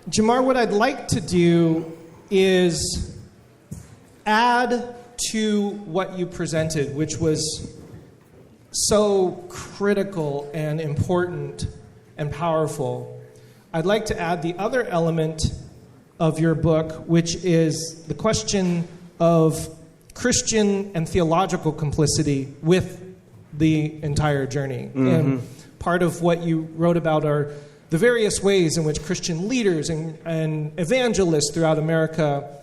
Jemar, what I'd like to do is add to what you presented, which was so critical and important and powerful. I'd like to add the other element of your book, which is the question of Christian and theological complicity with the entire journey. Mm-hmm. And part of what you wrote about are the various ways in which Christian leaders and evangelists throughout America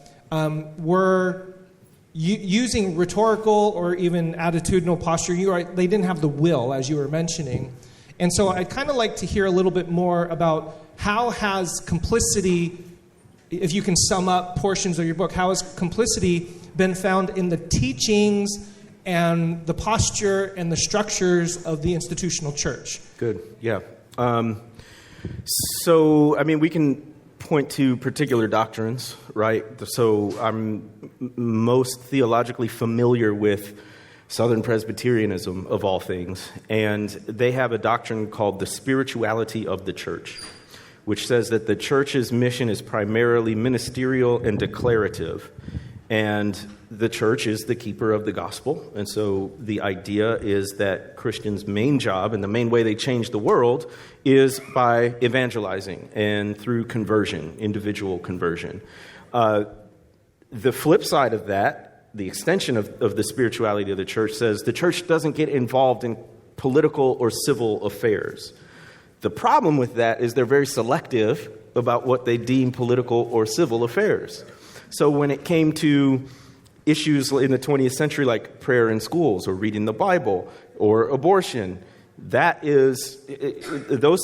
were using rhetorical or even attitudinal posture. They didn't have the will, as you were mentioning. And so I'd kind of like to hear a little bit more about how has complicity, if you can sum up portions of your book, how has complicity been found in the teachings and the posture and the structures of the institutional church? Good, yeah. We can point to particular doctrines, right? So I'm most theologically familiar with Southern Presbyterianism, of all things, and they have a doctrine called the spirituality of the church, which says that the church's mission is primarily ministerial and declarative, and the church is the keeper of the gospel. And so the idea is that Christians' main job and the main way they change the world is by evangelizing and through conversion, individual conversion. The flip side of that, the extension of the spirituality of the church, says the church doesn't get involved in political or civil affairs. The problem with that is they're very selective about what they deem political or civil affairs. So when it came to issues in the 20th century like prayer in schools or reading the Bible or abortion, those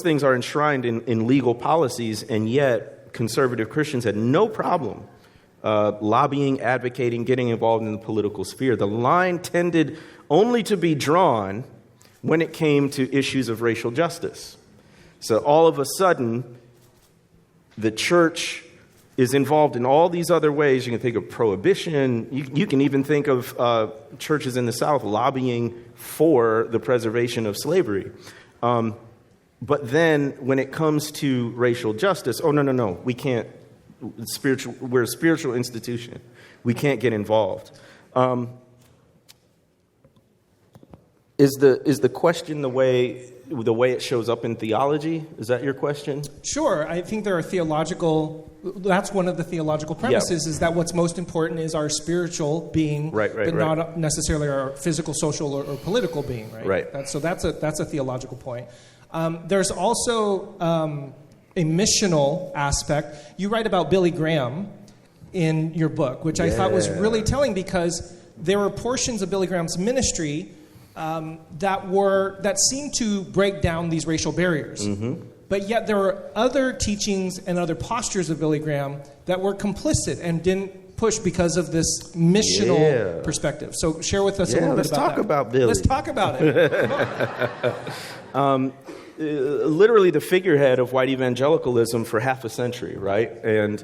things are enshrined in legal policies, and yet conservative Christians had no problem lobbying, advocating, getting involved in the political sphere. The line tended only to be drawn when it came to issues of racial justice. So all of a sudden, the church is involved in all these other ways. You can think of prohibition. You can even think of churches in the South lobbying for the preservation of slavery. But then when it comes to racial justice, no, we can't. We're a spiritual institution. We can't get involved. Is the question the way it shows up in theology? Is that your question? Sure. I think there are that's one of the theological premises, is that what's most important is our spiritual being, but not necessarily our physical, social, or political being, right? Right. So that's a theological point. There's also a missional aspect. You write about Billy Graham in your book, which I thought was really telling, because there were portions of Billy Graham's ministry that seemed to break down these racial barriers. Mm-hmm. But yet there were other teachings and other postures of Billy Graham that were complicit and didn't push because of this missional perspective. So share with us a little bit about that. Let's talk about Billy. Let's talk about it. Literally the figurehead of white evangelicalism for half a century, right? And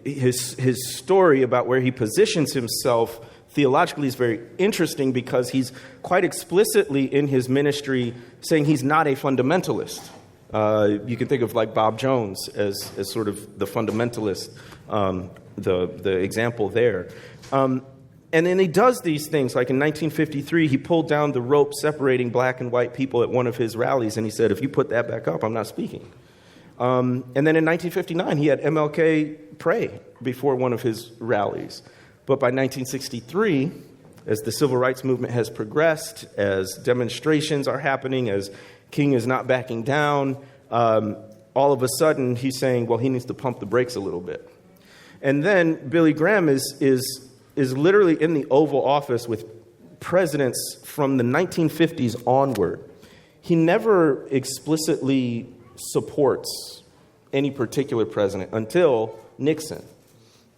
his story about where he positions himself theologically is very interesting, because he's quite explicitly in his ministry saying he's not a fundamentalist. You can think of like Bob Jones as sort of the fundamentalist, the example there. And then he does these things. Like in 1953, he pulled down the rope separating black and white people at one of his rallies, and he said, if you put that back up, I'm not speaking. And then in 1959, he had MLK pray before one of his rallies. But by 1963, as the civil rights movement has progressed, as demonstrations are happening, as King is not backing down, all of a sudden he's saying, well, he needs to pump the brakes a little bit. And then Billy Graham is literally in the Oval Office with presidents from the 1950s onward. He never explicitly supports any particular president until Nixon.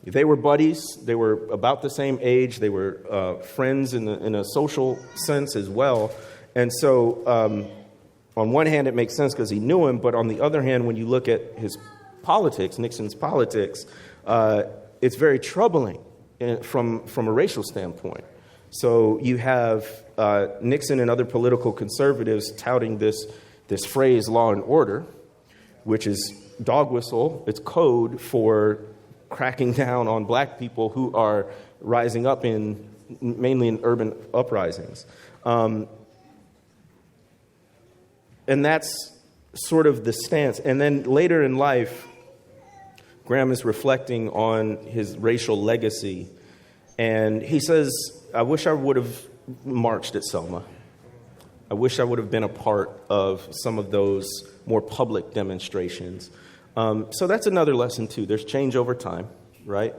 They were buddies. They were about the same age. They were friends in a social sense as well. And so on one hand, it makes sense because he knew him. But on the other hand, when you look at his politics, Nixon's politics, it's very troubling from a racial standpoint. So you have Nixon and other political conservatives touting this phrase, law and order. which is dog whistle. It's code for cracking down on black people who are rising up mainly in urban uprisings. And that's sort of the stance. And then later in life, Graham is reflecting on his racial legacy. And he says, I wish I would have marched at Selma. I wish I would have been a part of some of those more public demonstrations. So that's another lesson, too. There's change over time, right?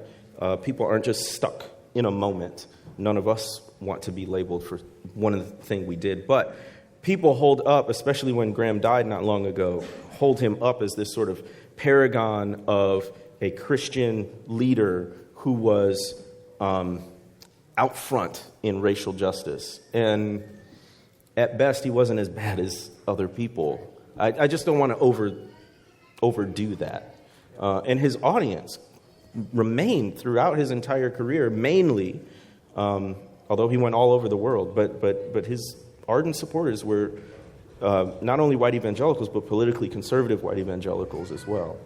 People aren't just stuck in a moment. None of us want to be labeled for one of the things we did. But people hold up, especially when Graham died not long ago, hold him up as this sort of paragon of a Christian leader who was out front in racial justice. And at best, he wasn't as bad as other people. I just don't want to overdo that. And his audience remained throughout his entire career, mainly, although he went all over the world, but his ardent supporters were not only white evangelicals, but politically conservative white evangelicals as well.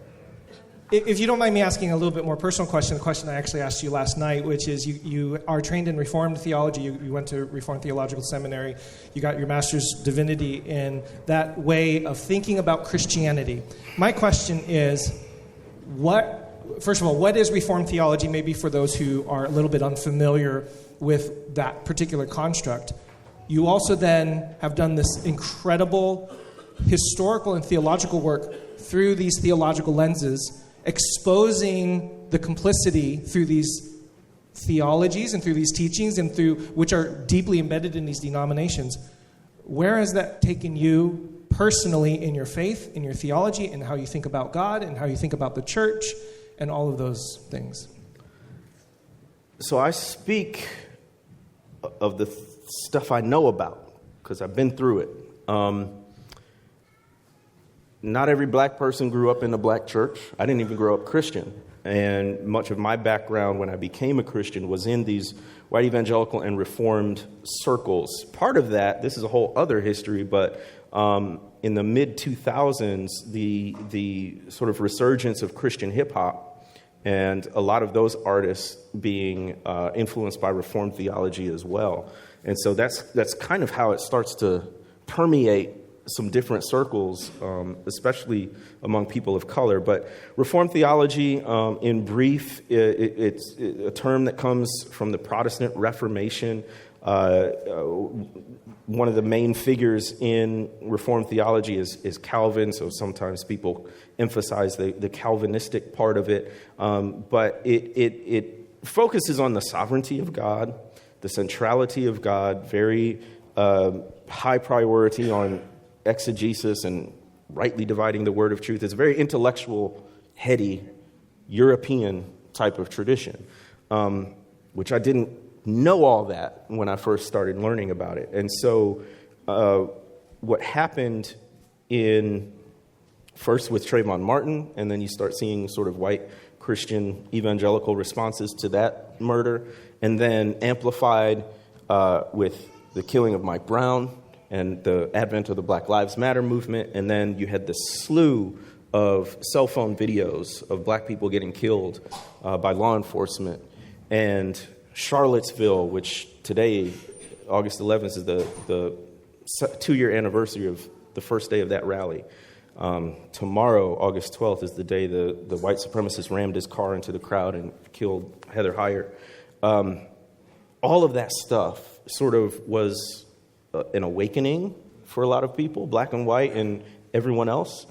If you don't mind me asking a little bit more personal question, the question I actually asked you last night, which is you are trained in Reformed theology. You went to Reformed Theological Seminary. You got your master's divinity in that way of thinking about Christianity. My question is, first of all, what is Reformed theology, maybe for those who are a little bit unfamiliar with that particular construct? You also then have done this incredible historical and theological work through these theological lenses, exposing the complicity through these theologies and through these teachings and through which are deeply embedded in these denominations. Where has that taken you personally in your faith, in your theology, and how you think about God and how you think about the church and all of those things? So I speak of the stuff I know about because I've been through it. Not every black person grew up in a black church. I didn't even grow up Christian. And much of my background when I became a Christian was in these white evangelical and Reformed circles. Part of that, this is a whole other history, but in the mid-2000s, the sort of resurgence of Christian hip-hop and a lot of those artists being influenced by Reformed theology as well. And so that's kind of how it starts to permeate some different circles, especially among people of color. But Reformed theology, in brief, it's a term that comes from the Protestant Reformation. One of the main figures in Reformed theology is Calvin, so sometimes people emphasize the Calvinistic part of it. But it focuses on the sovereignty of God, the centrality of God, very high priority on exegesis and rightly dividing the word of truth. It's a very intellectual, heady, European type of tradition, which I didn't know all that when I first started learning about it. And so what happened first with Trayvon Martin, and then you start seeing sort of white Christian evangelical responses to that murder, and then amplified with the killing of Mike Brown and the advent of the Black Lives Matter movement. And then you had this slew of cell phone videos of black people getting killed by law enforcement. And Charlottesville, which today, August 11th, is the 2-year anniversary of the first day of that rally. Tomorrow, August 12th, is the day the white supremacist rammed his car into the crowd and killed Heather Heyer. All of that stuff sort of was an awakening for a lot of people, black and white and everyone else,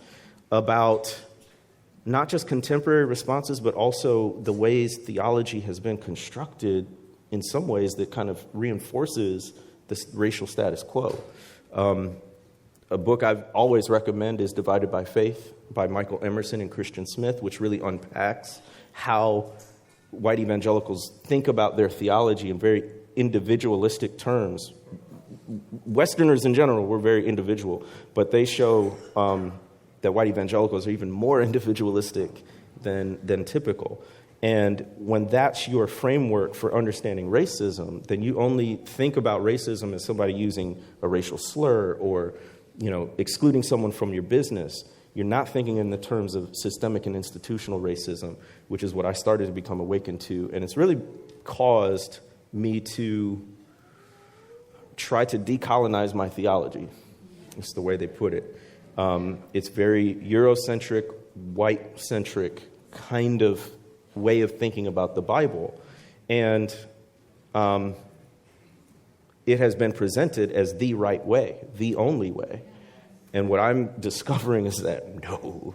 about not just contemporary responses, but also the ways theology has been constructed in some ways that kind of reinforces this racial status quo. A book I've always recommend is Divided by Faith by Michael Emerson and Christian Smith, which really unpacks how white evangelicals think about their theology in very individualistic terms. Westerners in general were very individual, but they show that white evangelicals are even more individualistic than typical. And when that's your framework for understanding racism, then you only think about racism as somebody using a racial slur or, excluding someone from your business. you're not thinking in the terms of systemic and institutional racism, which is what I started to become awakened to. And it's really caused me to try to decolonize my theology. It's the way they put it. It's very Eurocentric, white-centric kind of way of thinking about the Bible. And it has been presented as the right way, the only way. And what I'm discovering is that, no,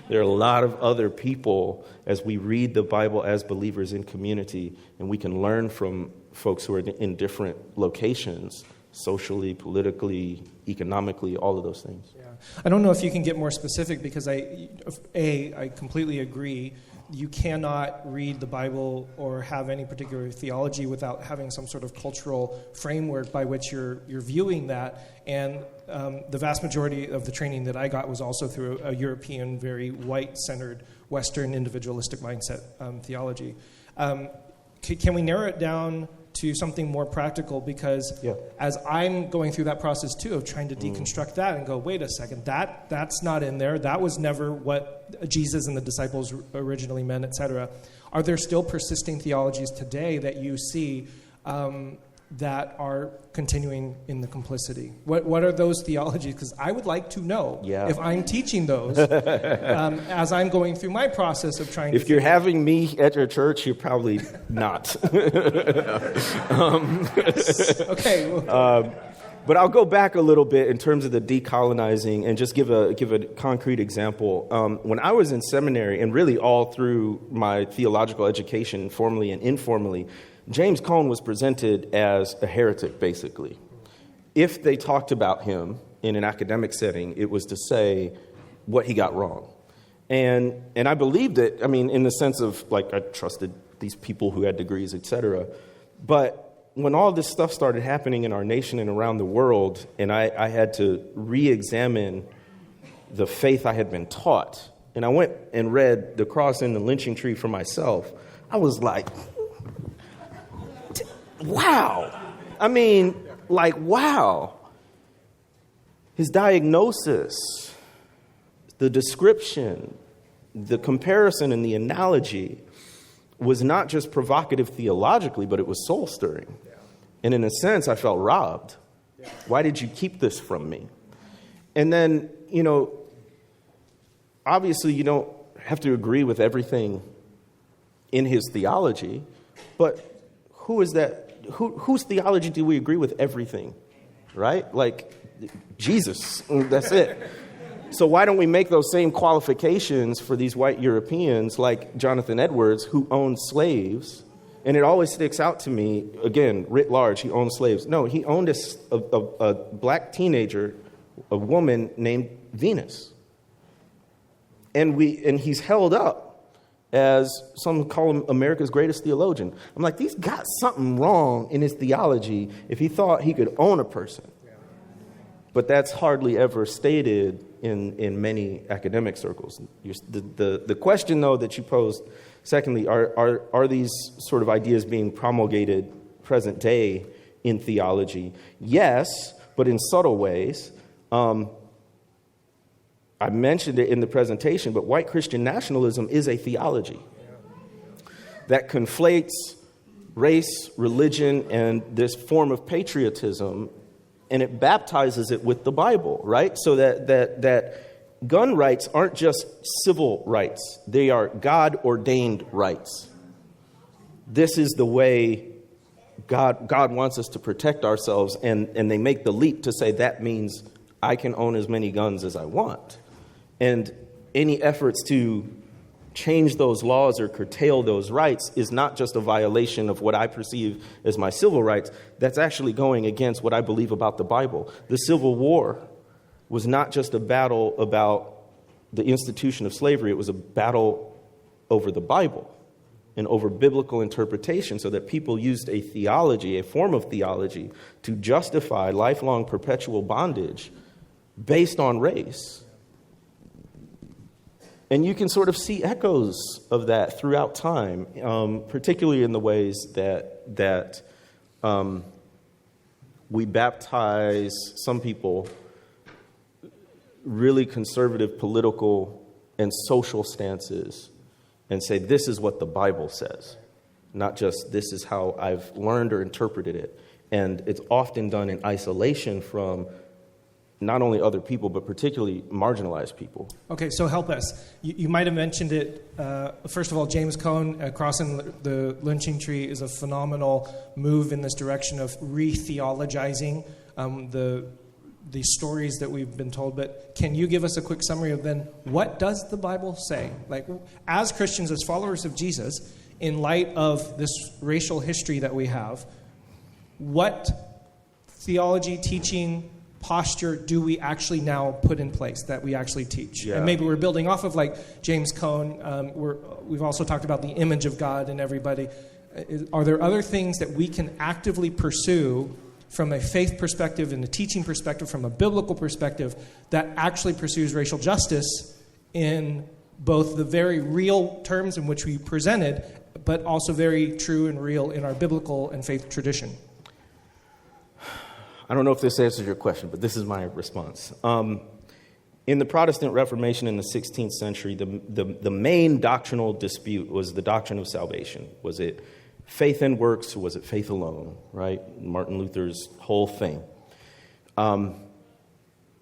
there are a lot of other people as we read the Bible as believers in community, and we can learn from folks who are in different locations, socially, politically, economically, all of those things. Yeah. I don't know if you can get more specific, because I completely agree. You cannot read the Bible or have any particular theology without having some sort of cultural framework by which you're viewing that. And the vast majority of the training that I got was also through a European, very white-centered, Western, individualistic mindset theology. Can we narrow it down to something more practical? Because as I'm going through that process too of trying to deconstruct that and go, wait a second, that's not in there. That was never what Jesus and the disciples originally meant, etc. Are there still persisting theologies today that you see that are continuing in the complicity? What are those theologies? Because I would like to know if I'm teaching those as I'm going through my process of trying to... If you're having me at your church, you're probably not. Okay. But I'll go back a little bit in terms of the decolonizing and just give a concrete example. When I was in seminary, and really all through my theological education, formally and informally, James Cone was presented as a heretic, basically. If they talked about him in an academic setting, it was to say what he got wrong. And I believed it, I mean, in the sense of, like, I trusted these people who had degrees, etc. But when all this stuff started happening in our nation and around the world, and I had to re-examine the faith I had been taught, and I went and read The Cross and the Lynching Tree for myself, I was like... wow. I mean, like, wow. His diagnosis, the description, the comparison and the analogy was not just provocative theologically, but it was soul-stirring. Yeah. And in a sense, I felt robbed. Yeah. Why did you keep this from me? And then, obviously you don't have to agree with everything in his theology, but who is that? Whose theology do we agree with everything, right? Like Jesus, that's it. So why don't we make those same qualifications for these white Europeans like Jonathan Edwards, who owned slaves? And it always sticks out to me, again, writ large, he owned slaves. No, he owned a black teenager, a woman named Venus. And he's held up as some call him America's greatest theologian. I'm like, he's got something wrong in his theology if he thought he could own a person. But that's hardly ever stated in many academic circles. The question, though, that you posed, secondly, are these sort of ideas being promulgated present day in theology? Yes, but in subtle ways. I mentioned it in the presentation, but white Christian nationalism is a theology that conflates race, religion, and this form of patriotism, and it baptizes it with the Bible, right? So that gun rights aren't just civil rights. They are God-ordained rights. This is the way God wants us to protect ourselves, and they make the leap to say that means I can own as many guns as I want. And any efforts to change those laws or curtail those rights is not just a violation of what I perceive as my civil rights. That's actually going against what I believe about the Bible. The Civil War was not just a battle about the institution of slavery. It was a battle over the Bible and over biblical interpretation, so that people used a theology, a form of theology, to justify lifelong perpetual bondage based on race. And you can sort of see echoes of that throughout time, particularly in the ways that we baptize some people really conservative political and social stances and say, this is what the Bible says, not just this is how I've learned or interpreted it. And it's often done in isolation from not only other people, but particularly marginalized people. Okay, so help us. You might have mentioned it. First of all, James Cone, Crossing the Lynching Tree, is a phenomenal move in this direction of re-theologizing the stories that we've been told. But can you give us a quick summary of then, what does the Bible say? Like, as Christians, as followers of Jesus, in light of this racial history that we have, what theology, teaching, posture do we actually now put in place that we actually teach? Yeah. And maybe we're building off of like James Cone. We've also talked about the image of God in everybody. Are there other things that we can actively pursue from a faith perspective and a teaching perspective, from a biblical perspective, that actually pursues racial justice in both the very real terms in which we presented, but also very true and real in our biblical and faith tradition? I don't know if this answers your question, but this is my response. In the Protestant Reformation in the 16th century, the main doctrinal dispute was the doctrine of salvation. Was it faith and works, or was it faith alone, right? Martin Luther's whole thing. And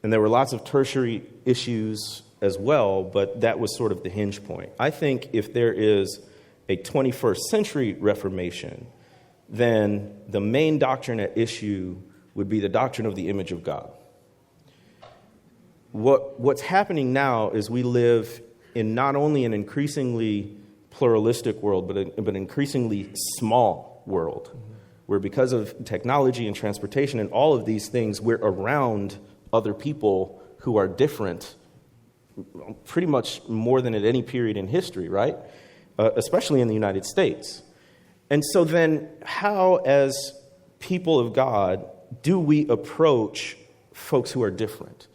there were lots of tertiary issues as well, but that was sort of the hinge point. I think if there is a 21st century Reformation, then the main doctrine at issue would be the doctrine of the image of God. What's happening now is we live in not only an increasingly pluralistic world, but an increasingly small world, where because of technology and transportation and all of these things, we're around other people who are different pretty much more than at any period in history, right? Especially in the United States. And so then how, as people of God, do we approach folks who are different?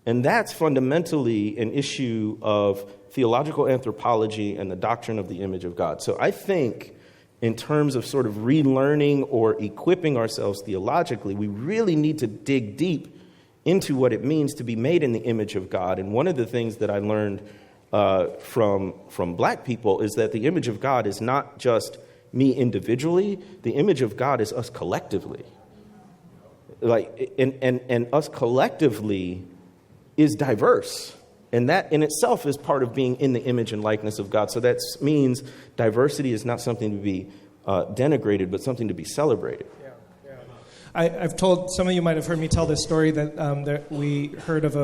And that's fundamentally an issue of theological anthropology and the doctrine of the image of God. So I think in terms of sort of relearning or equipping ourselves theologically, we really need to dig deep into what it means to be made in the image of God. And one of the things that I learned from black people is that the image of God is not just me individually. The image of God is us collectively. And us collectively is diverse. And that in itself is part of being in the image and likeness of God. So that means diversity is not something to be denigrated, but something to be celebrated. I've told, some of you might have heard me tell this story that we heard of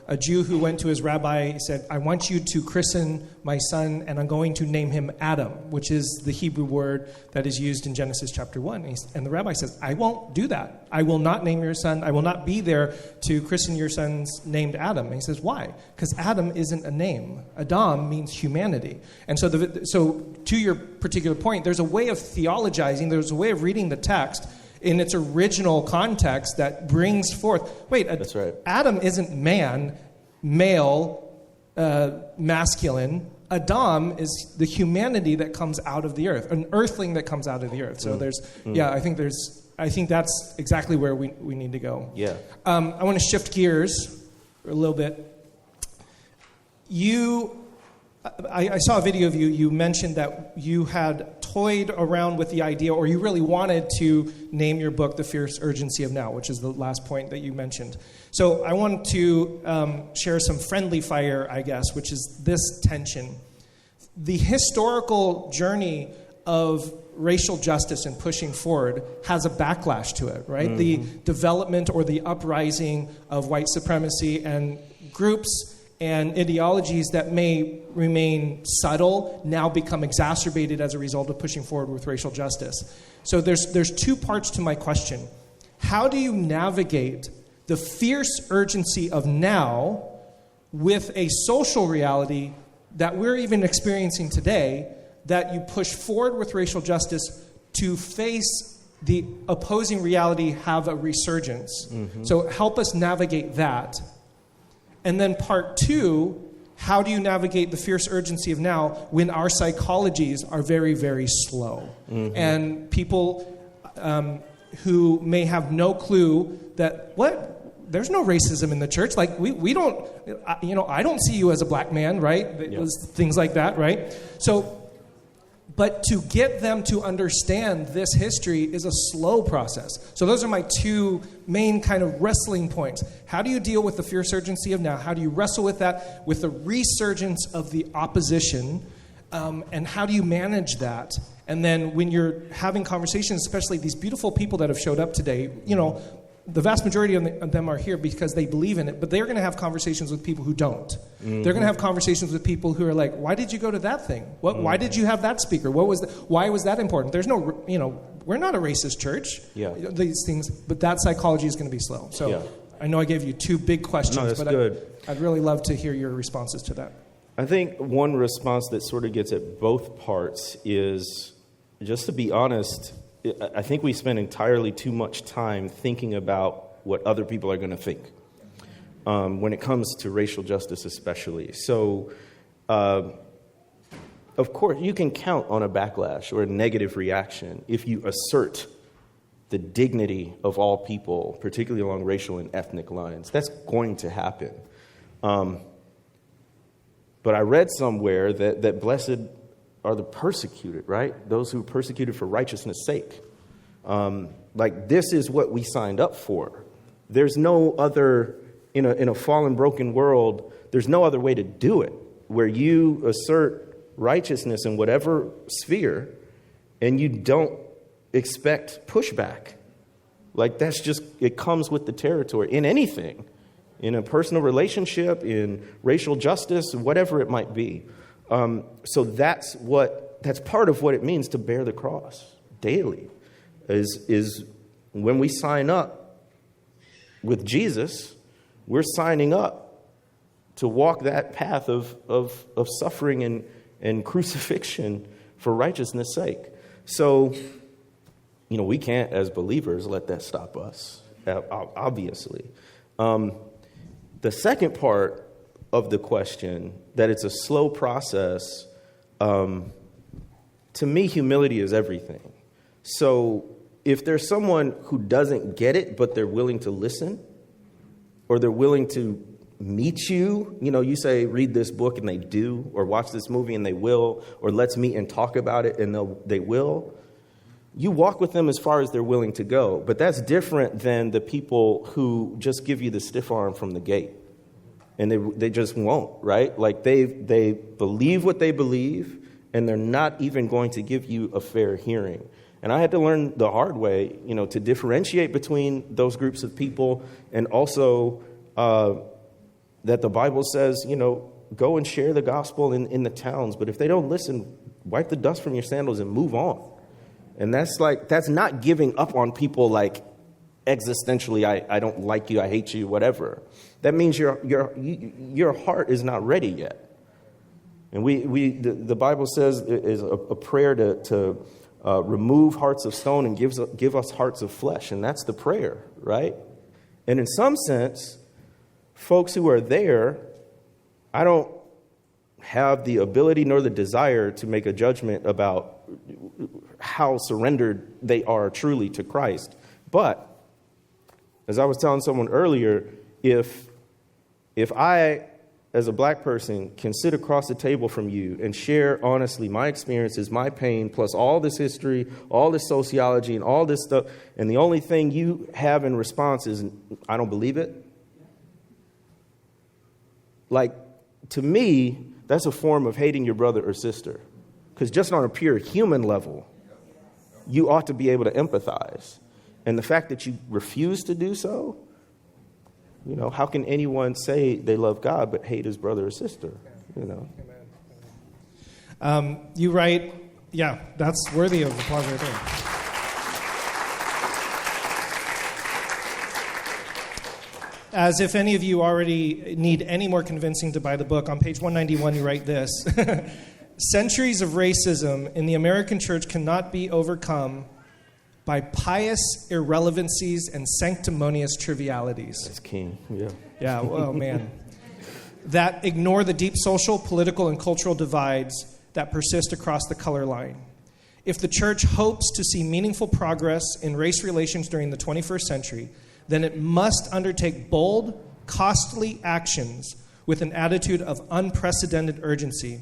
a Jew who went to his rabbi. He said, I want you to christen my son, and I'm going to name him Adam, which is the Hebrew word that is used in Genesis chapter 1. And the rabbi says, I won't do that. I will not name your son. I will not be there to christen your son's named Adam. And he says, why? Because Adam isn't a name. Adam means humanity. And so, so to your particular point, there's a way of theologizing, there's a way of reading the text in its original context that brings forth, that's right. Adam isn't man, male, masculine. Adam is the humanity that comes out of the earth, an earthling that comes out of the earth. So I think that's exactly where we need to go. Yeah. I want to shift gears a little bit. I saw a video of you. You mentioned that you had toyed around with the idea, or you really wanted to name your book The Fierce Urgency of Now, which is the last point that you mentioned. So I want to share some friendly fire, I guess, which is this tension. The historical journey of racial justice and pushing forward has a backlash to it, right? Mm-hmm. The development or the uprising of white supremacy and groups and ideologies that may remain subtle now become exacerbated as a result of pushing forward with racial justice. So there's two parts to my question. How do you navigate the fierce urgency of now with a social reality that we're even experiencing today, that you push forward with racial justice to face the opposing reality have a resurgence? Mm-hmm. So help us navigate that. And then part two, how do you navigate the fierce urgency of now when our psychologies are very, very slow? Mm-hmm. And people who may have no clue that, there's no racism in the church. Like, we don't, I don't see you as a black man, right? Yeah. Things like that, right? So, but to get them to understand this history is a slow process. So those are my two main kind of wrestling points. How do you deal with the resurgency of now? How do you wrestle with that, with the resurgence of the opposition? And how do you manage that? And then when you're having conversations, especially these beautiful people that have showed up today, the vast majority of them are here because they believe in it, but they're going to have conversations with people who don't. Mm-hmm. They're going to have conversations with people who are like, why did you go to that thing? Why did you have that speaker? Why was that important? There's no, we're not a racist church. Yeah. These things, but that psychology is going to be slow. So yeah. I know I gave you two big questions, no, that's but good. I'd really love to hear your responses to that. I think one response that sort of gets at both parts is, just to be honest, I think we spend entirely too much time thinking about what other people are going to think when it comes to racial justice especially. So, of course, you can count on a backlash or a negative reaction if you assert the dignity of all people, particularly along racial and ethnic lines. That's going to happen. But I read somewhere that blessed are the persecuted, right? Those who are persecuted for righteousness' sake. Like, this is what we signed up for. There's no other, in a fallen, broken world, there's no other way to do it, where you assert righteousness in whatever sphere and you don't expect pushback. Like, that's just, it comes with the territory in anything, in a personal relationship, in racial justice, whatever it might be. So that's part of what it means to bear the cross daily, is when we sign up with Jesus, we're signing up to walk that path of suffering and crucifixion for righteousness' sake. So, we can't, as believers, let that stop us, obviously. The second part of the question, that it's a slow process, to me, humility is everything. So if there's someone who doesn't get it, but they're willing to listen, or they're willing to meet you, you say, read this book, and they do, or watch this movie, and they will, or let's meet and talk about it, and they will. You walk with them as far as they're willing to go. But that's different than the people who just give you the stiff arm from the gate. And they just won't, right? Like, they believe what they believe, and they're not even going to give you a fair hearing. And I had to learn the hard way, to differentiate between those groups of people, and also that the Bible says, go and share the gospel in the towns. But if they don't listen, wipe the dust from your sandals and move on. And that's not giving up on people, like, existentially, I don't like you, I hate you, whatever. That means your heart is not ready yet. And the Bible says is a prayer to remove hearts of stone and give us hearts of flesh. And that's the prayer, right? And in some sense, folks who are there, I don't have the ability nor the desire to make a judgment about how surrendered they are truly to Christ. But as I was telling someone earlier, if I, as a black person, can sit across the table from you and share honestly my experiences, my pain, plus all this history, all this sociology, and all this stuff, and the only thing you have in response is, I don't believe it. Like, to me, that's a form of hating your brother or sister. Because just on a pure human level, you ought to be able to empathize. And the fact that you refuse to do so, how can anyone say they love God but hate his brother or sister? You write, yeah, that's worthy of applause right there. As if any of you already need any more convincing to buy the book, on page 191 you write this. Centuries of racism in the American church cannot be overcome by pious irrelevancies and sanctimonious trivialities. That's king, yeah. Yeah, oh man. That ignore the deep social, political, and cultural divides that persist across the color line. If the church hopes to see meaningful progress in race relations during the 21st century, then it must undertake bold, costly actions with an attitude of unprecedented urgency.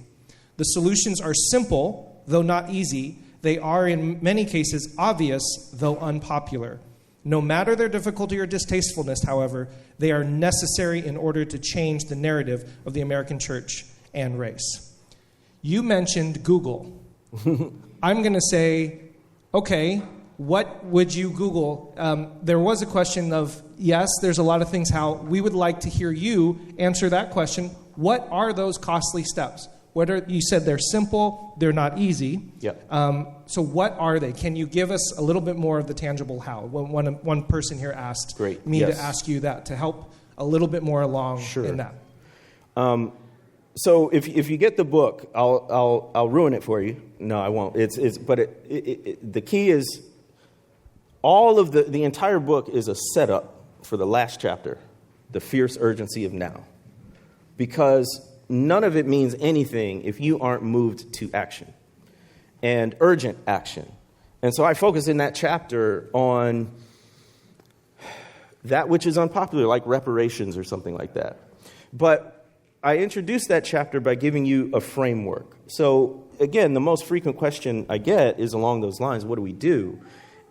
The solutions are simple, though not easy. They are, in many cases, obvious, though unpopular. No matter their difficulty or distastefulness, however, they are necessary in order to change the narrative of the American church and race. You mentioned Google. I'm going to say, okay, what would you Google? There was a question of, yes, there's a lot of things how we would like to hear you answer that question. What are those costly steps? You said they're simple, they're not easy. Yep. So what are they? Can you give us a little bit more of the tangible how? One person here asked me to ask you that to help a little bit more along in that. So if you get the book, I'll ruin it for you. No, I won't. The key is all of the entire book is a setup for the last chapter, the fierce urgency of now, because none of it means anything if you aren't moved to action and urgent action. And so I focus in that chapter on that which is unpopular, like reparations or something like that. But I introduced that chapter by giving you a framework. So again, the most frequent question I get is along those lines, what do we do?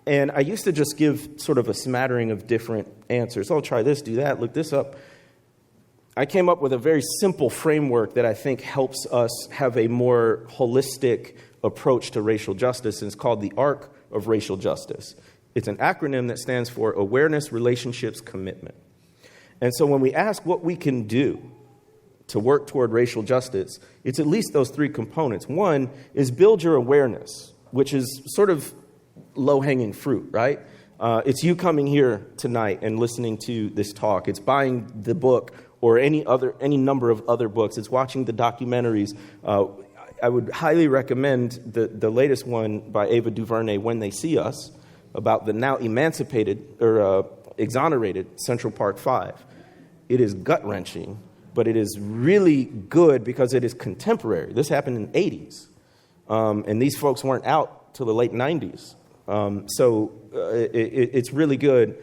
And I used to just give sort of a smattering of different answers. Oh, try this, do that, look this up. I came up with a very simple framework that I think helps us have a more holistic approach to racial justice, and it's called the Arc of Racial Justice. It's an acronym that stands for Awareness, Relationships, Commitment. And so when we ask what we can do to work toward racial justice, it's at least those three components. One is build your awareness, which is sort of low-hanging fruit, right? It's you coming here tonight and listening to this talk. It's buying the book or any number of other books. It's watching the documentaries. I would highly recommend the latest one by Ava DuVernay, When They See Us, about the now emancipated or exonerated Central Park Five. It is gut-wrenching, but it is really good because it is contemporary. This happened in the 80s, and these folks weren't out till the late 90s. It's really good.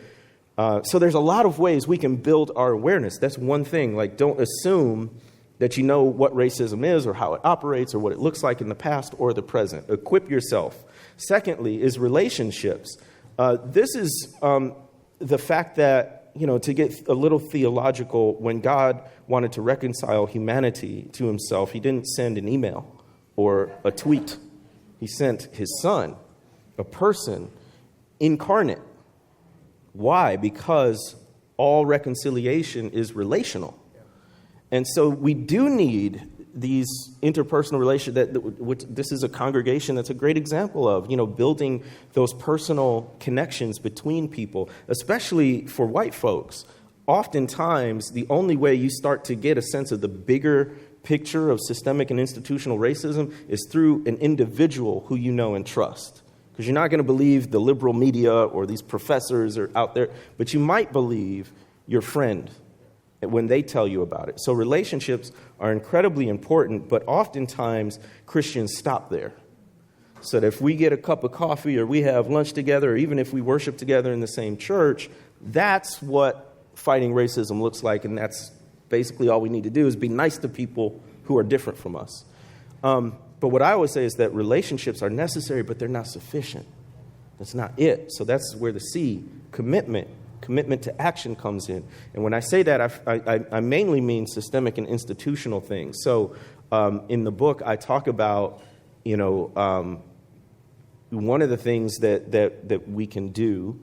So there's a lot of ways we can build our awareness. That's one thing. Like, don't assume that you know what racism is or how it operates or what it looks like in the past or the present. Equip yourself. Secondly is relationships. This is the fact that, to get a little theological, when God wanted to reconcile humanity to himself, he didn't send an email or a tweet. He sent his son, a person incarnate. Why? Because all reconciliation is relational. And so we do need these interpersonal relations. Which this is a congregation that's a great example of, building those personal connections between people, especially for white folks. Oftentimes, the only way you start to get a sense of the bigger picture of systemic and institutional racism is through an individual who you know and trust. Because you're not going to believe the liberal media or these professors are out there, but you might believe your friend when they tell you about it. So relationships are incredibly important, but oftentimes Christians stop there. So that if we get a cup of coffee or we have lunch together, or even if we worship together in the same church, that's what fighting racism looks like, and that's basically all we need to do is be nice to people who are different from us. But what I always say is that relationships are necessary, but they're not sufficient. That's not it. So that's where the C, commitment to action comes in. And when I say that, I mainly mean systemic and institutional things. So in the book, I talk about, one of the things that we can do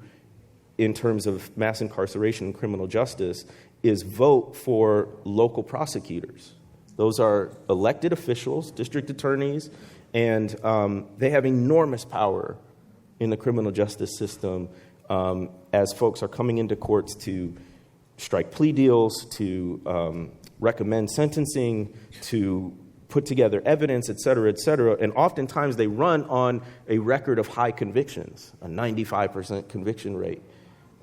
in terms of mass incarceration and criminal justice is vote for local prosecutors. Those are elected officials, district attorneys, and they have enormous power in the criminal justice system as folks are coming into courts to strike plea deals, to recommend sentencing, to put together evidence, et cetera, et cetera. And oftentimes they run on a record of high convictions, a 95% conviction rate.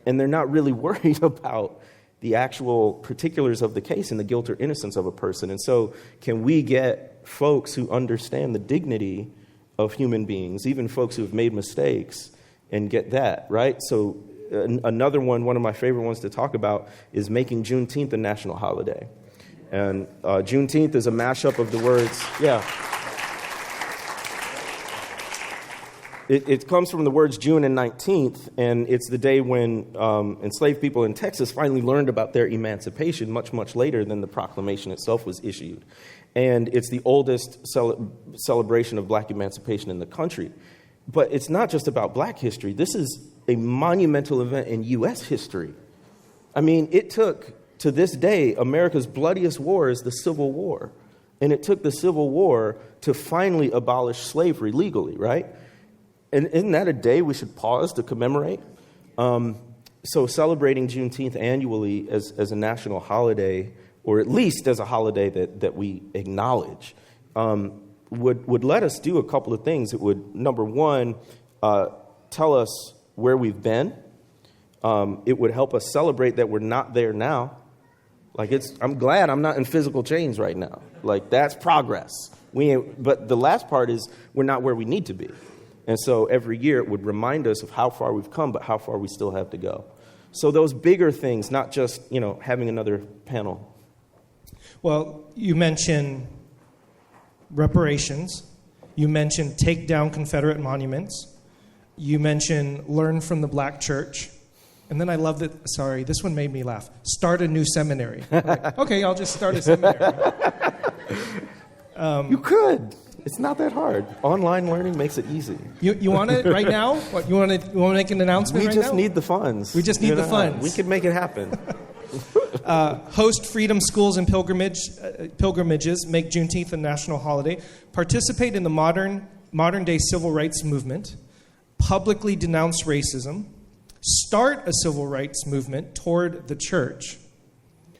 And they're not really worried about the actual particulars of the case and the guilt or innocence of a person. And so can we get folks who understand the dignity of human beings, even folks who have made mistakes, and get that, right? So another one of my favorite ones to talk about, is making Juneteenth a national holiday. And Juneteenth is a mashup of the words, It comes from the words June and 19th, and it's the day when enslaved people in Texas finally learned about their emancipation much, much later than the proclamation itself was issued. And it's the oldest celebration of black emancipation in the country. But it's not just about black history. This is a monumental event in U.S. history. I mean, it took, to this day, America's bloodiest war is the Civil War. And it took the Civil War to finally abolish slavery legally, right? And isn't that a day we should pause to commemorate? So celebrating Juneteenth annually as a national holiday, or at least as a holiday that we acknowledge, would let us do a couple of things. It would, number one, tell us where we've been. It would help us celebrate that we're not there now. I'm glad I'm not in physical chains right now. That's progress. But the last part is we're not where we need to be. And so every year it would remind us of how far we've come, but how far we still have to go. So those bigger things, not just, having another panel. Well, you mentioned reparations. You mentioned take down Confederate monuments. You mentioned learn from the black church. And then I love that, sorry, this one made me laugh. Start a new seminary. Okay, I'll just start a seminary. You could. It's not that hard. Online learning makes it easy. You want it right now? What, you want to make an announcement right now? We just need the funds. We just need the funds. We could make it happen. Host freedom schools and pilgrimages. Make Juneteenth a national holiday. Participate in the modern day civil rights movement. Publicly denounce racism. Start a civil rights movement toward the church.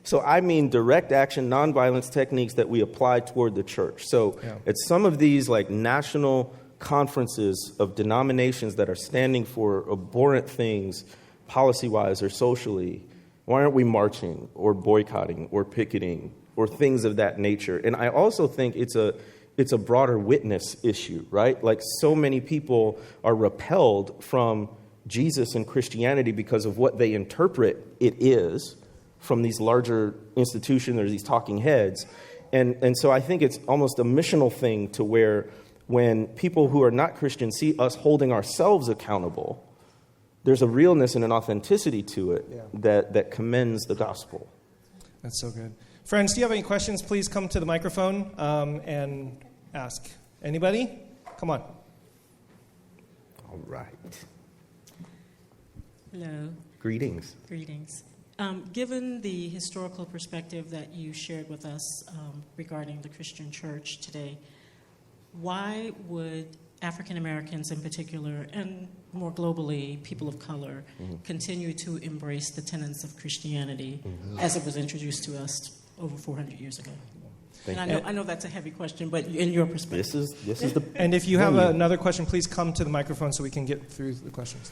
So I mean direct action, nonviolence techniques that we apply toward the church. So at some of these national conferences of denominations that are standing for abhorrent things, policy-wise or socially, why aren't we marching or boycotting or picketing or things of that nature? And I also think it's a broader witness issue, right? So many people are repelled from Jesus and Christianity because of what they interpret it is from these larger institutions or these talking heads. And so I think it's almost a missional thing to where when people who are not Christian see us holding ourselves accountable, there's a realness and an authenticity to it that commends the gospel. That's so good. Friends, do you have any questions? Please come to the microphone and ask. Anybody? Come on. All right. Hello. Greetings. Given the historical perspective that you shared with us regarding the Christian church today, why would African Americans in particular, and more globally, people of color, continue to embrace the tenets of Christianity as it was introduced to us over 400 years ago? And I know that's a heavy question, but in your perspective. This is the. And if you have another question, please come to the microphone so we can get through the questions.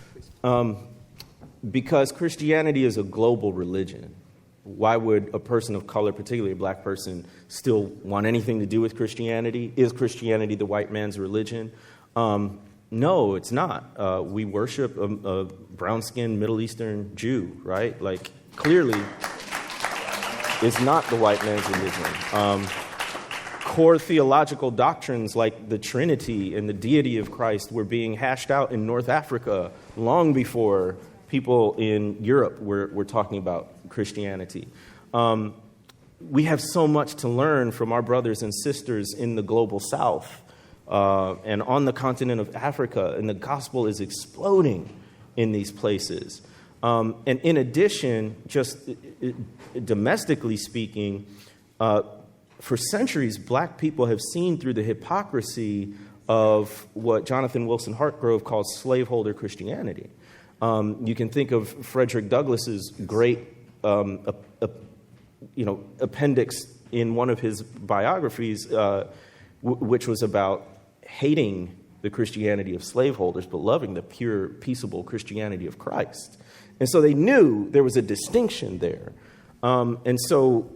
Because Christianity is a global religion. Why would a person of color, particularly a black person, still want anything to do with Christianity? Is Christianity the white man's religion? No, it's not. We worship a brown-skinned Middle Eastern Jew, right? Clearly, it's not the white man's religion. Core theological doctrines like the Trinity and the deity of Christ were being hashed out in North Africa long before people in Europe were talking about Christianity. We have so much to learn from our brothers and sisters in the global South and on the continent of Africa, and the gospel is exploding in these places. And in addition, just domestically speaking, for centuries, black people have seen through the hypocrisy of what Jonathan Wilson Hartgrove calls slaveholder Christianity. You can think of Frederick Douglass's great, appendix in one of his biographies, which was about hating the Christianity of slaveholders, but loving the pure, peaceable Christianity of Christ. And so they knew there was a distinction there. And so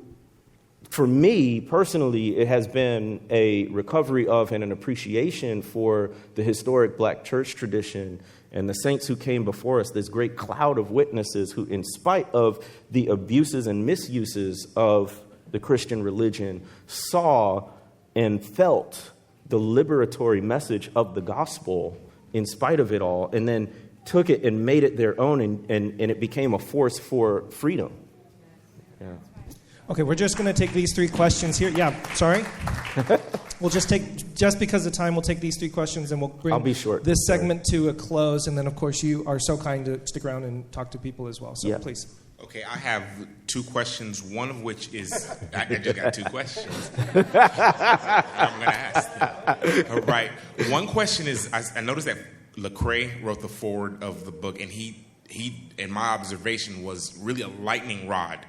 for me personally, it has been a recovery of and an appreciation for the historic Black church tradition and the saints who came before us, this great cloud of witnesses who, in spite of the abuses and misuses of the Christian religion, saw and felt the liberatory message of the gospel in spite of it all, and then took it and made it their own, and it became a force for freedom. Yeah. Okay, we're just going to take these 3 questions here. Yeah, sorry. We'll just because of time, we'll take these 3 questions and we'll bring I'll be short. This segment to a close. And then, of course, you are so kind to stick around and talk to people as well. So please. Okay, I have 2 questions, one of which is, I just got 2 questions. I'm going to ask them. All right. One question is, I noticed that Lecrae wrote the foreword of the book, and he, in my observation, was really a lightning rod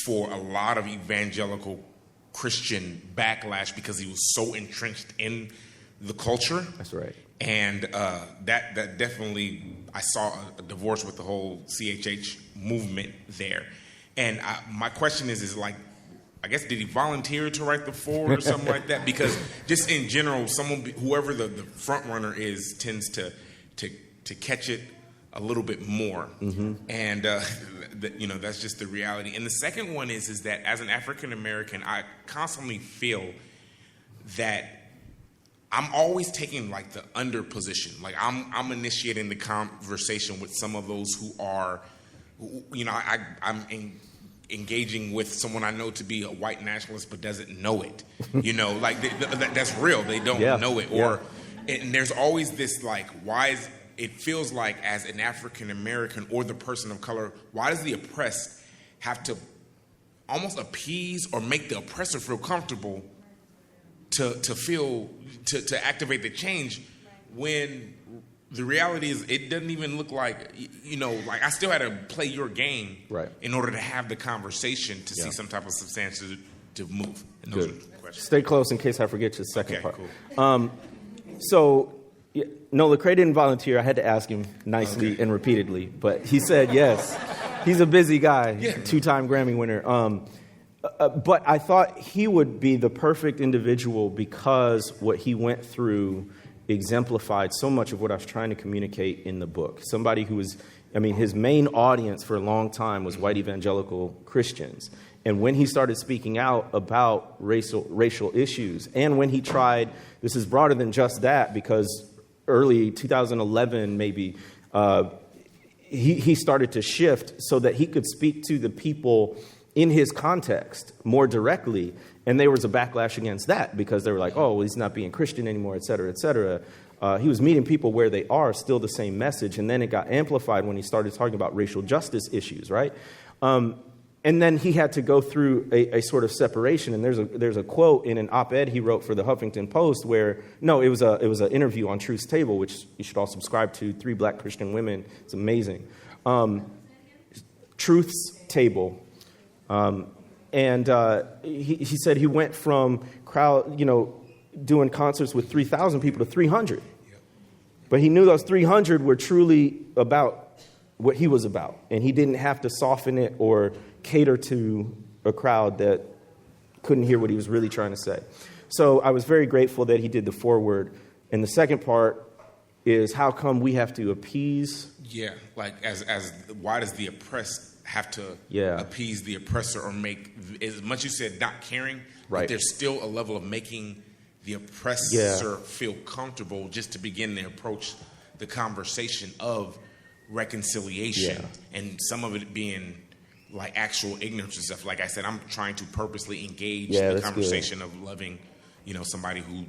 for a lot of evangelical Christian backlash because he was so entrenched in the culture. That's right. And that definitely, I saw a divorce with the whole CHH movement there. And my question is like, I guess, did he volunteer to write the foreword or something like that? Because just in general, whoever the front runner is tends to catch it a little bit more. Mm-hmm. And, that's just the reality. And the second one is that as an African American, I constantly feel that I'm always taking like the under position. Like I'm initiating the conversation with some of those who are, I'm engaging with someone I know to be a white nationalist but doesn't know it. That's real. They don't know it. And there's always this like, it feels like as an African American or the person of color, why does the oppressed have to almost appease or make the oppressor feel comfortable to activate the change, when the reality is it doesn't even look like, like I still had to play your game in order to have the conversation to see some type of substantive move. And those are the questions. Stay close in case I forget your second part. Cool. No, Lecrae didn't volunteer. I had to ask him nicely and repeatedly, but he said yes. He's a busy guy, 2-time Grammy winner. But I thought he would be the perfect individual because what he went through exemplified so much of what I was trying to communicate in the book. Somebody who was, his main audience for a long time was white evangelical Christians. And when he started speaking out about racial issues, and when he tried, this is broader than just that, because early 2011 maybe, he started to shift so that he could speak to the people in his context more directly. And there was a backlash against that because they were like, oh, well, he's not being Christian anymore, et cetera, et cetera. He was meeting people where they are, still the same message. And then it got amplified when he started talking about racial justice issues, right? And then he had to go through a sort of separation. And there's a quote in an op-ed he wrote for the Huffington Post where, it was an interview on Truth's Table, which you should all subscribe to, 3 Black Christian women. It's amazing. Truth's Table. He said he went from doing concerts with 3,000 people to 300. But he knew those 300 were truly about what he was about. And he didn't have to soften it or cater to a crowd that couldn't hear what he was really trying to say. So I was very grateful that he did the foreword. And the second part is, how come we have to appease? Yeah, like as why does the oppressed have to appease the oppressor or make, as much you said, not caring, but there's still a level of making the oppressor feel comfortable just to begin to approach the conversation of reconciliation, and some of it being like actual ignorance and stuff. Like I said, I'm trying to purposely engage the conversation of loving, somebody who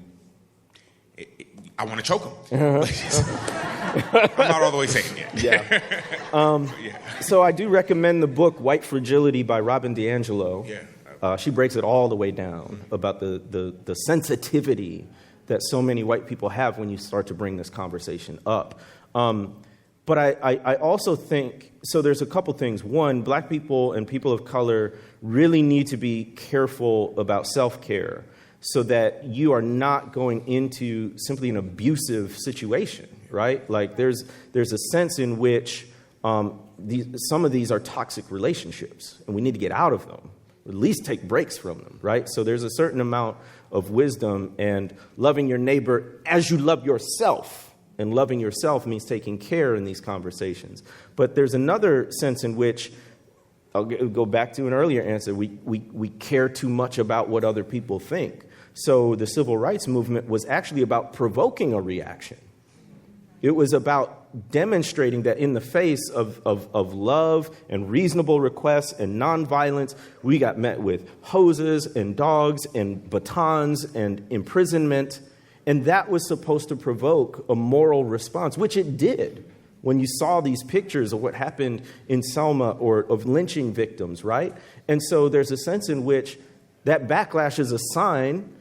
I want to choke him. I'm not all the way taken yet. So I do recommend the book White Fragility by Robin DiAngelo. She breaks it all the way down about the sensitivity that so many white people have when you start to bring this conversation up. But I also think, so there's a couple things. One, Black people and people of color really need to be careful about self-care so that you are not going into simply an abusive situation, right? Like there's a sense in which some of these are toxic relationships, and we need to get out of them. at least take breaks from them, right? So there's a certain amount of wisdom and loving your neighbor as you love yourself. And loving yourself means taking care in these conversations. But there's another sense in which, I'll go back to an earlier answer, we care too much about what other people think. So the civil rights movement was actually about provoking a reaction. It was about demonstrating that in the face of love and reasonable requests and nonviolence, we got met with hoses and dogs and batons and imprisonment. And that was supposed to provoke a moral response, which it did when you saw these pictures of what happened in Selma or of lynching victims, right? And so there's a sense in which that backlash is a sign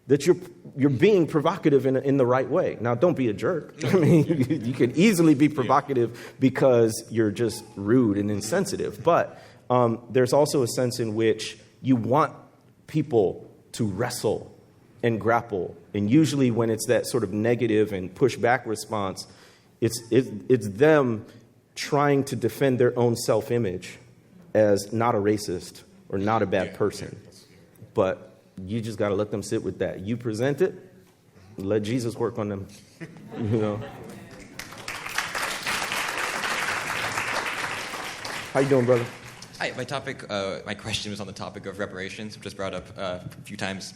that you're being provocative in the right way. Now, don't be a jerk. I mean, you can easily be provocative because you're just rude and insensitive. But there's also a sense in which you want people to wrestle and grapple. And usually when it's that sort of negative and pushback response, it's them trying to defend their own self-image as not a racist or not a bad person. But you just got to let them sit with that. You present it, let Jesus work on them, you know. How you doing, brother? Hi, my question was on the topic of reparations, which was brought up a few times.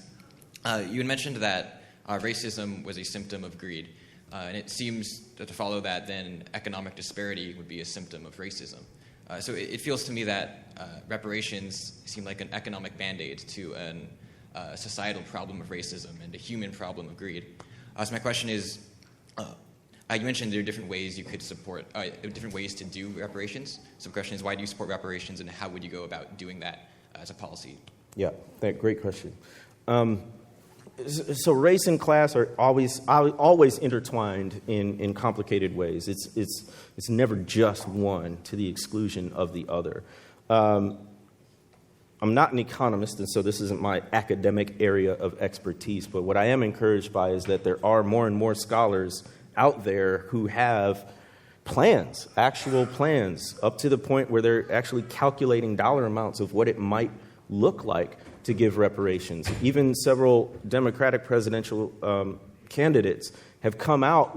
You had mentioned that racism was a symptom of greed, and it seems to follow that then economic disparity would be a symptom of racism. So it feels to me that reparations seem like an economic band-aid to a societal problem of racism and a human problem of greed. So my question is, you mentioned there are different ways you could support, different ways to do reparations. So the question is, why do you support reparations, and how would you go about doing that as a policy? Yeah, great question. So race and class are always intertwined in complicated ways. It's never just one to the exclusion of the other. I'm not an economist, and so this isn't my academic area of expertise, but what I am encouraged by is that there are more and more scholars out there who have plans, actual plans, up to the point where they're actually calculating dollar amounts of what it might look like to give reparations. Even several Democratic presidential candidates have come out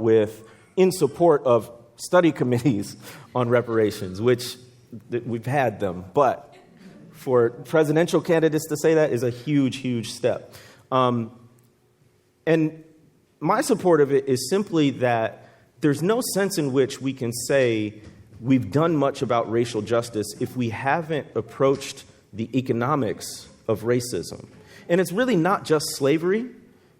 in support of study committees on reparations, which we've had them, but for presidential candidates to say that is a huge, huge step. And my support of it is simply that there's no sense in which we can say we've done much about racial justice if we haven't approached the economics of racism. And it's really not just slavery.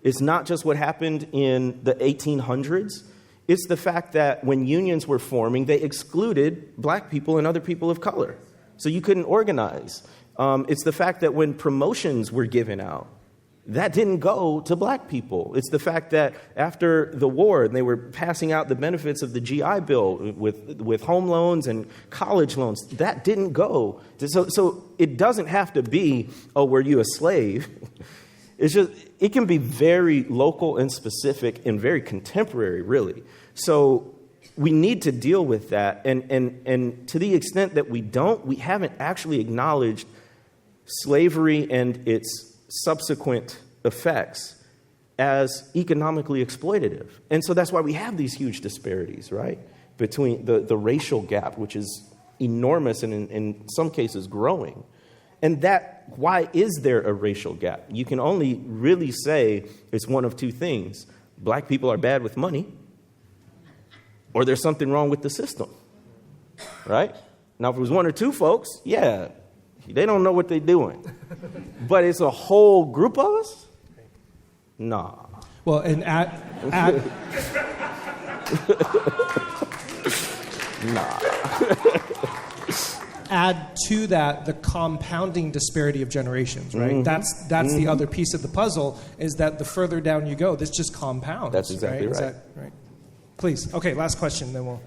It's not just what happened in the 1800s. It's the fact that when unions were forming, they excluded black people and other people of color. So you couldn't organize. It's the fact that when promotions were given out, that didn't go to black people. It's the fact that after the war, they were passing out the benefits of the GI Bill with home loans and college loans. That didn't go. So it doesn't have to be, oh, were you a slave? It's just, it can be very local and specific and very contemporary, really. So we need to deal with that. And to the extent that we haven't actually acknowledged slavery and its subsequent effects as economically exploitative. And so that's why we have these huge disparities, right? Between the racial gap, which is enormous and in some cases growing. And why is there a racial gap? You can only really say it's one of two things. Black people are bad with money, or there's something wrong with the system, right? Now, if it was one or two folks, yeah, they don't know what they're doing. But it's a whole group of us? Nah. Well, and add to that the compounding disparity of generations, right? Mm-hmm. That's the other piece of the puzzle, is that the further down you go, this just compounds. That's exactly right. Right? Please. Okay, last question, then we'll...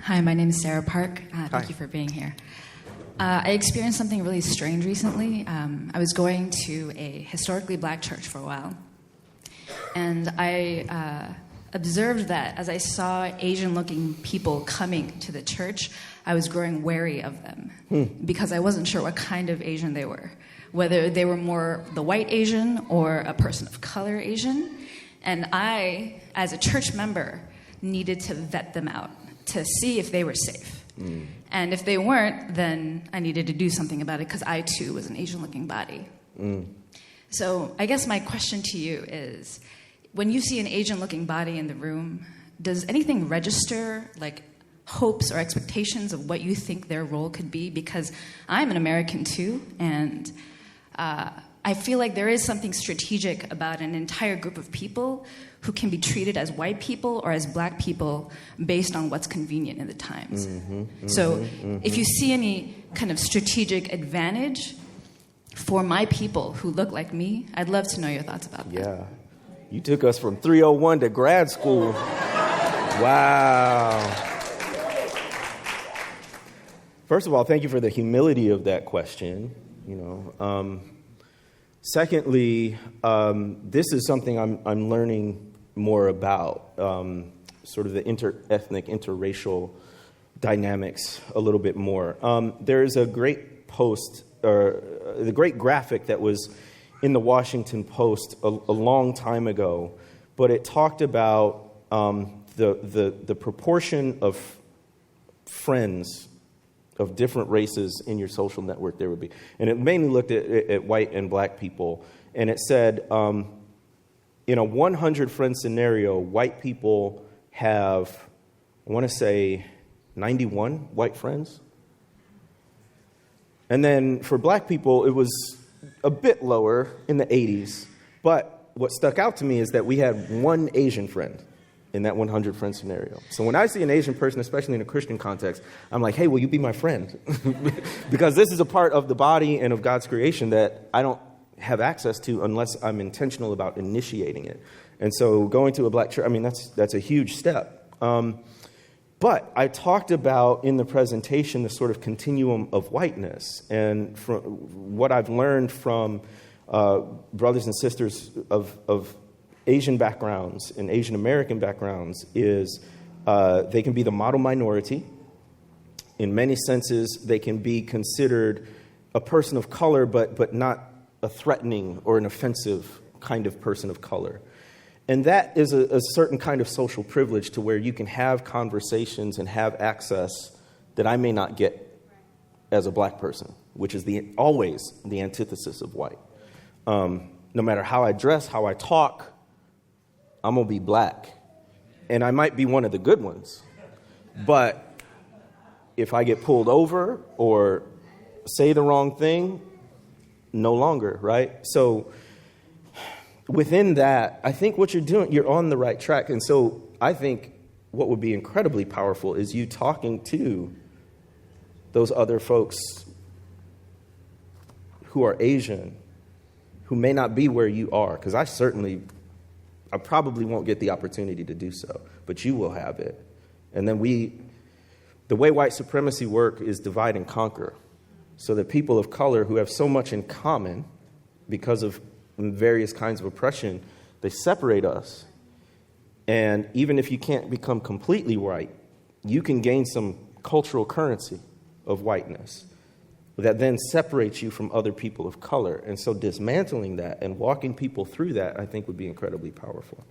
Hi, my name is Sarah Park. Thank you for being here. I experienced something really strange recently. I was going to a historically black church for a while, and I observed that as I saw Asian-looking people coming to the church, I was growing wary of them because I wasn't sure what kind of Asian they were, whether they were more the white Asian or a person of color Asian. And I, as a church member, needed to vet them out to see if they were safe. And if they weren't, then I needed to do something about it because I, too, was an Asian-looking body. So I guess my question to you is, when you see an Asian-looking body in the room, does anything register, like hopes or expectations of what you think their role could be? Because I'm an American, too, and I feel like there is something strategic about an entire group of people who can be treated as white people or as black people based on what's convenient in the times. If you see any kind of strategic advantage for my people who look like me, I'd love to know your thoughts about that. Yeah. You took us from 301 to grad school. Wow. First of all, thank you for the humility of that question. Secondly, this is something I'm learning more about, sort of the inter-ethnic, interracial dynamics a little bit more. There's a great post, or the great graphic that was in the Washington Post a long time ago, but it talked about the proportion of friends of different races in your social network there would be. And it mainly looked at white and black people. And it said, in a 100 friend scenario, white people have, I want to say, 91 white friends. And then for black people, it was a bit lower in the 80s. But what stuck out to me is that we had one Asian friend in that 100 friend scenario. So when I see an Asian person, especially in a Christian context, I'm like, hey, will you be my friend? Because this is a part of the body and of God's creation that I don't have access to unless I'm intentional about initiating it. And so going to a black church, I mean, that's a huge step. But I talked about in the presentation the sort of continuum of whiteness. And from what I've learned from brothers and sisters of Asian backgrounds and Asian American backgrounds is they can be the model minority. In many senses, they can be considered a person of color, but not a threatening or an offensive kind of person of color. And that is a certain kind of social privilege to where you can have conversations and have access that I may not get as a black person, which is always the antithesis of white. No matter how I dress, how I talk, I'm going to be black. And I might be one of the good ones. But if I get pulled over or say the wrong thing, no longer, right? So within that, I think what you're doing, you're on the right track. And so I think what would be incredibly powerful is you talking to those other folks who are Asian, who may not be where you are, because I probably won't get the opportunity to do so, but you will have it. And then the way white supremacy work is divide and conquer, so that people of color who have so much in common because of various kinds of oppression, they separate us. And even if you can't become completely white, you can gain some cultural currency of whiteness that then separates you from other people of color. And so dismantling that and walking people through that, I think, would be incredibly powerful.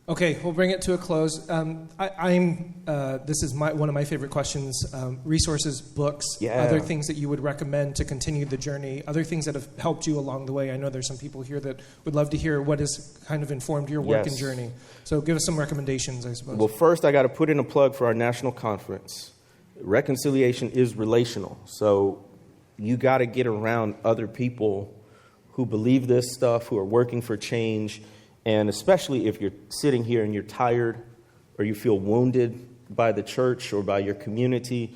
Okay, we'll bring it to a close. This is one of my favorite questions. Resources, books, other things that you would recommend to continue the journey, other things that have helped you along the way. I know there's some people here that would love to hear what has kind of informed your work and journey. So give us some recommendations, I suppose. Well, first, I got to put in a plug for our national conference. Reconciliation is relational. So you got to get around other people who believe this stuff, who are working for change. And especially if you're sitting here and you're tired or you feel wounded by the church or by your community,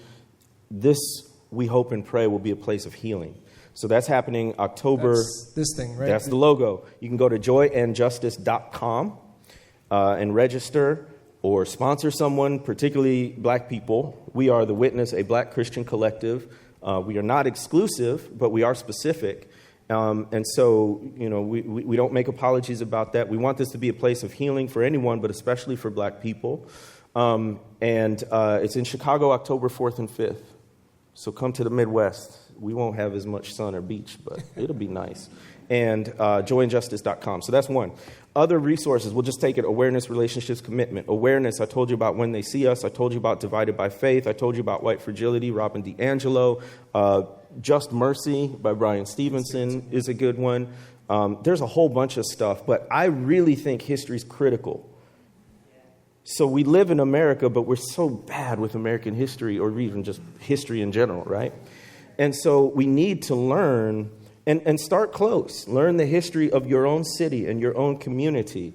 this, we hope and pray, will be a place of healing. So that's happening October. That's this thing, right? That's the logo. You can go to joyandjustice.com and register or sponsor someone, particularly black people. We are The Witness, a black Christian collective. We are not exclusive, but we are specific. And so, we don't make apologies about that. We want this to be a place of healing for anyone, but especially for Black people. And it's in Chicago, October 4th and 5th. So come to the Midwest. We won't have as much sun or beach, but it'll be nice. And joyandjustice.com. So that's one. Other resources, we'll just take it: awareness, relationships, commitment. Awareness, I told you about When They See Us. I told you about Divided by Faith. I told you about White Fragility, Robin DiAngelo. Just Mercy by Brian Stevenson is a good one. There's a whole bunch of stuff, but I really think history's critical. So we live in America, but we're so bad with American history, or even just history in general, right? And so we need to learn and start close. Learn the history of your own city and your own community.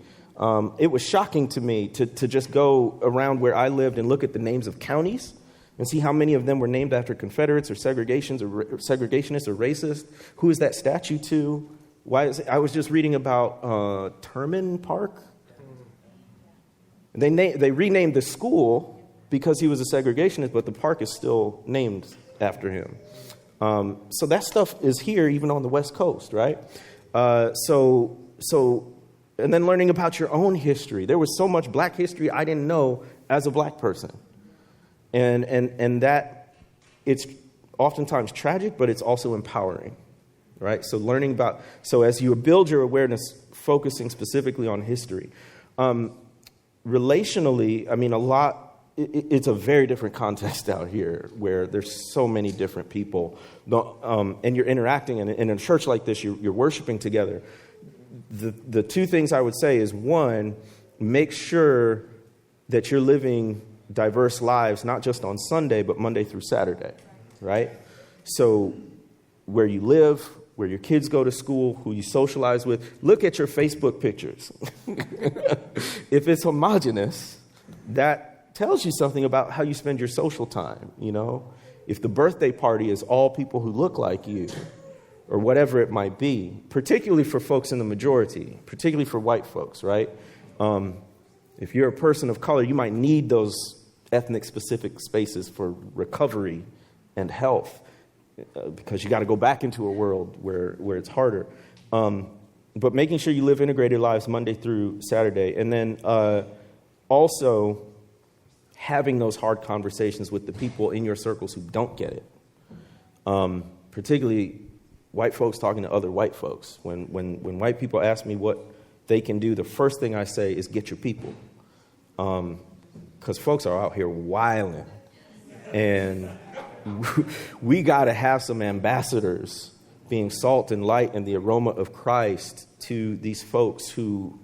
It was shocking to me to just go around where I lived and look at the names of counties and see how many of them were named after Confederates or segregationists or racist. Who is that statue to? Why is it? I was just reading about Terman Park. And they renamed the school because he was a segregationist, but the park is still named after him. So that stuff is here, even on the West Coast, right? And then learning about your own history. There was so much Black history I didn't know as a Black person. And that, it's oftentimes tragic, but it's also empowering, right? So as you build your awareness, focusing specifically on history. Relationally, it's a very different context out here where there's so many different people. And you're interacting in a church like this, you're worshiping together. The two things I would say is, one, make sure that you're living diverse lives, not just on Sunday, but Monday through Saturday, right? So where you live, where your kids go to school, who you socialize with, look at your Facebook pictures. If it's homogenous, that tells you something about how you spend your social time, If the birthday party is all people who look like you, or whatever it might be, particularly for folks in the majority, particularly for white folks, right? If you're a person of color, you might need those ethnic-specific spaces for recovery and health, because you got to go back into a world where it's harder. But making sure you live integrated lives Monday through Saturday. And then also having those hard conversations with the people in your circles who don't get it. Particularly white folks talking to other white folks. When white people ask me what they can do, the first thing I say is get your people. Because folks are out here wilding. And we got to have some ambassadors being salt and light and the aroma of Christ to these folks who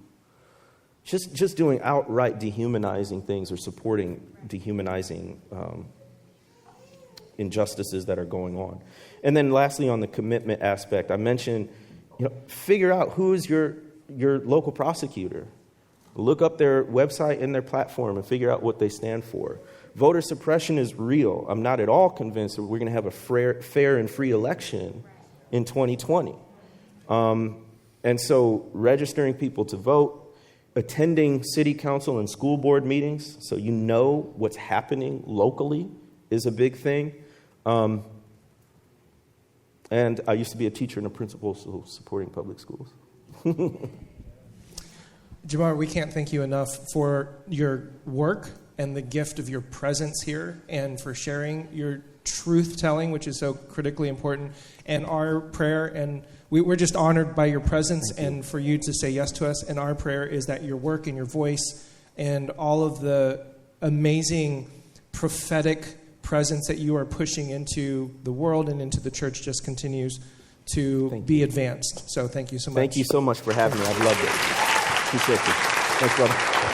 just doing outright dehumanizing things or supporting dehumanizing injustices that are going on. And then lastly, on the commitment aspect, I mentioned, figure out who is your local prosecutor. Look up their website and their platform and figure out what they stand for. Voter suppression is real. I'm not at all convinced that we're going to have a fair and free election in 2020. And so registering people to vote, attending city council and school board meetings so you know what's happening locally is a big thing. And I used to be a teacher and a principal, so supporting public schools. Jemar, we can't thank you enough for your work and the gift of your presence here, and for sharing your truth-telling, which is so critically important, and our prayer. And we're just honored by your presence and for you to say yes to us. And our prayer is that your work and your voice and all of the amazing prophetic presence that you are pushing into the world and into the church just continues to be advanced. So thank you so much. Thank you so much for having me. I've loved it. Appreciate you. Thanks, brother.